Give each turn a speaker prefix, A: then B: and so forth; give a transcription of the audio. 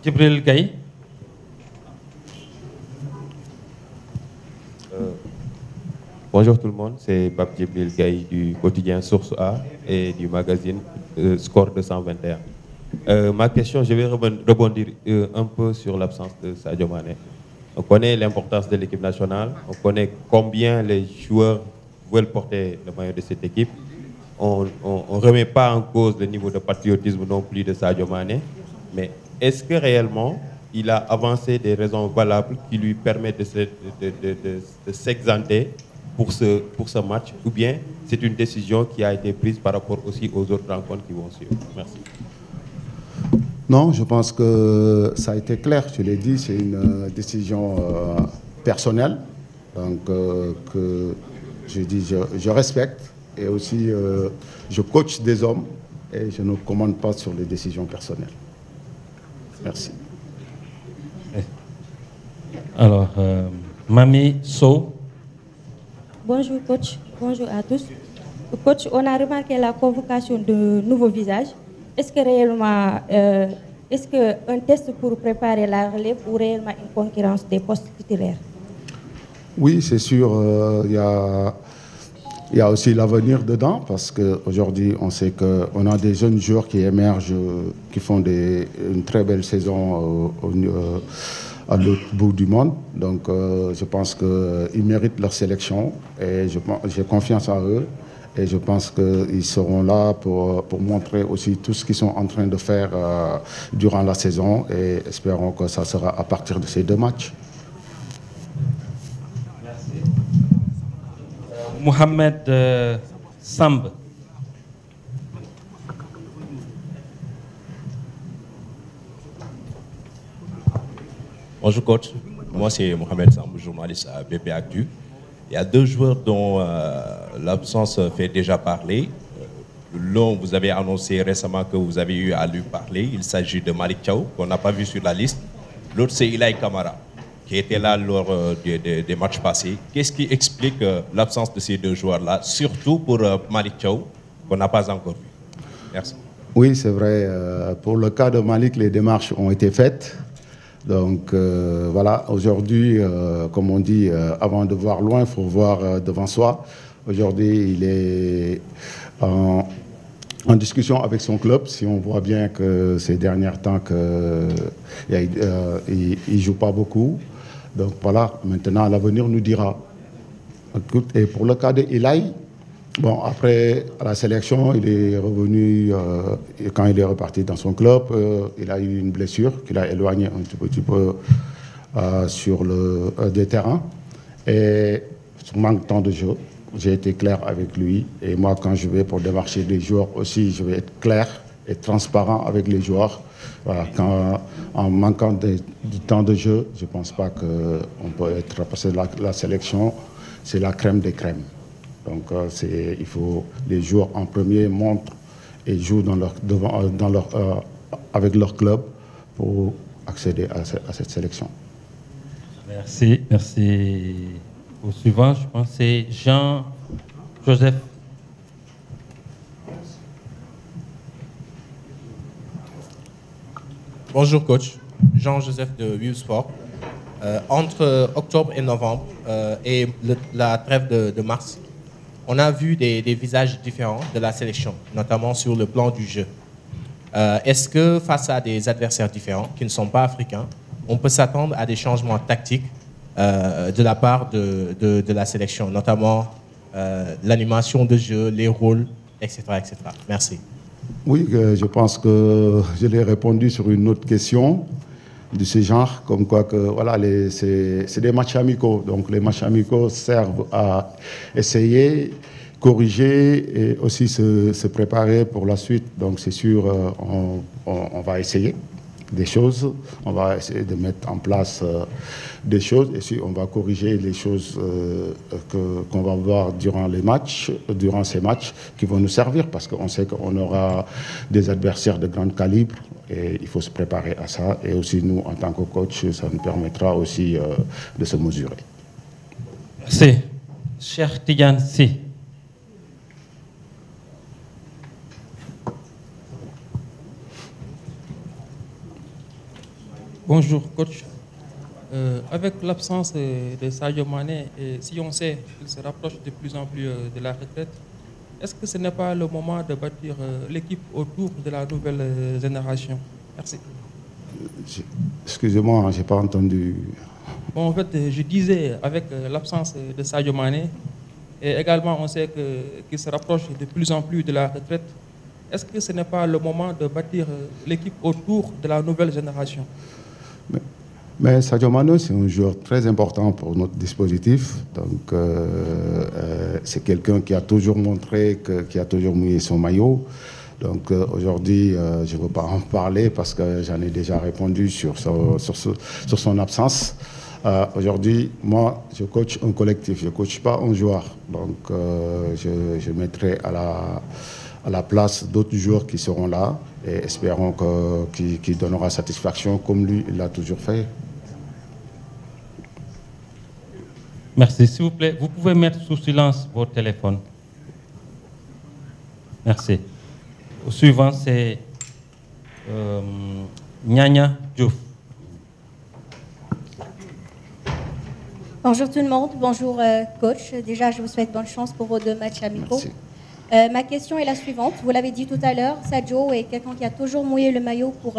A: Djibril Gaye.
B: Bonjour tout le monde, c'est Pape Djibril Gaye du quotidien Source A et du magazine Score 221. Ma question, je vais rebondir un peu sur l'absence de Sadio Mané. On connaît l'importance de l'équipe nationale, on connaît combien les joueurs veulent porter le maillot de cette équipe. On ne remet pas en cause le niveau de patriotisme non plus de Sadio Mané, mais est-ce que réellement il a avancé des raisons valables qui lui permettent de s'exenter pour ce match, ou bien c'est une décision qui a été prise par rapport aussi aux autres rencontres qui vont suivre? Merci.
C: Non, je pense que ça a été clair, je l'ai dit, c'est une décision personnelle, donc que je respecte, et aussi je coach des hommes et je ne commande pas sur les décisions personnelles. Merci.
A: Alors, Mami Sow.
D: Bonjour coach, bonjour à tous. Coach, on a remarqué la convocation de nouveaux visages. Est-ce que réellement, est-ce qu'un test pour préparer la relève ou réellement une concurrence des postes titulaires?
C: Oui, c'est sûr, il y a aussi l'avenir dedans, parce qu'aujourd'hui, on sait qu'on a des jeunes joueurs qui émergent, qui font une très belle saison à l'autre bout du monde. Donc, je pense qu'ils méritent leur sélection et j'ai confiance en eux. Et je pense qu'ils seront là pour montrer aussi tout ce qu'ils sont en train de faire durant la saison. Et espérons que ça sera à partir de ces 2 matchs.
A: Merci. Mohamed Samb.
E: Bonjour coach, moi c'est Mohamed Samb, journaliste à BP Actu. Il y a 2 joueurs dont l'absence fait déjà parler. L'un, vous avez annoncé récemment que vous avez eu à lui parler. Il s'agit de Malick Thiaw, qu'on n'a pas vu sur la liste. L'autre, c'est Ilaï Kamara, qui était là lors des matchs passés. Qu'est-ce qui explique l'absence de ces 2 joueurs-là, surtout pour Malick Thiaw, qu'on n'a pas encore vu? Merci.
C: Oui, c'est vrai. Pour le cas de Malick, les démarches ont été faites. Donc voilà, aujourd'hui, comme on dit, avant de voir loin, il faut voir devant soi. Aujourd'hui, il est en discussion avec son club. Si on voit bien que ces derniers temps, il ne joue pas beaucoup. Donc voilà, maintenant, l'avenir nous dira. Et pour le cas de Ilaï, bon, après à la sélection, il est revenu, quand il est reparti dans son club, il a eu une blessure qui l'a éloigné un petit peu sur des terrains. Et manque de temps de jeu, j'ai été clair avec lui. Et moi, quand je vais pour démarcher des joueurs aussi, je vais être clair et transparent avec les joueurs. Voilà, en manquant du temps de jeu, je ne pense pas qu'on peut être... Parce que la sélection, c'est la crème des crèmes. Donc, il faut les joueurs en premier montrent et jouent avec leur club pour accéder à cette sélection.
A: Merci, merci. Au suivant, je pense que c'est Jean-Joseph.
F: Bonjour coach, Jean-Joseph de Wivsport. Entre octobre et novembre et la trêve de mars, on a vu des visages différents de la sélection, notamment sur le plan du jeu. Est-ce que face à des adversaires différents qui ne sont pas africains, on peut s'attendre à des changements tactiques de la part de la sélection, notamment l'animation de jeu, les rôles, etc., etc. Merci.
C: Oui, je pense que je l'ai répondu sur une autre question de ce genre, comme quoi que voilà, c'est des matchs amicaux. Donc les matchs amicaux servent à essayer, corriger et aussi se préparer pour la suite. Donc c'est sûr, on va essayer des choses, on va essayer de mettre en place des choses et si on va corriger les choses qu'on va voir durant ces matchs qui vont nous servir parce qu'on sait qu'on aura des adversaires de grand calibre et il faut se préparer à ça et aussi nous en tant que coach ça nous permettra aussi de se mesurer.
A: Merci. Cher Tidiane Sy. Bonjour, coach. Avec l'absence de Sadio Mané, et si on sait qu'il se rapproche de plus en plus de la retraite, est-ce que ce n'est pas le moment de bâtir l'équipe autour de la nouvelle génération? Merci.
C: Excusez-moi, je n'ai pas entendu.
A: Bon, en fait, je disais, avec l'absence de Sadio Mané, et également on sait qu'il se rapproche de plus en plus de la retraite, est-ce que ce n'est pas le moment de bâtir l'équipe autour de la nouvelle génération?
C: Mais Sadio Mané, c'est un joueur très important pour notre dispositif. Donc, c'est quelqu'un qui a toujours montré, qui a toujours mouillé son maillot. Donc, aujourd'hui, je ne veux pas en parler parce que j'en ai déjà répondu sur son absence. Aujourd'hui, moi, je coach un collectif, je ne coach pas un joueur. Donc, je mettrai à la place d'autres joueurs qui seront là et espérons qu'il donnera satisfaction comme lui, il l'a toujours fait.
A: Merci. S'il vous plaît, vous pouvez mettre sous silence votre téléphone. Merci. Au suivant, c'est Nyanya Diouf.
G: Bonjour tout le monde, bonjour coach. Déjà, je vous souhaite bonne chance pour vos 2 matchs amicaux. Ma question est la suivante. Vous l'avez dit tout à l'heure, Sadio est quelqu'un qui a toujours mouillé le maillot pour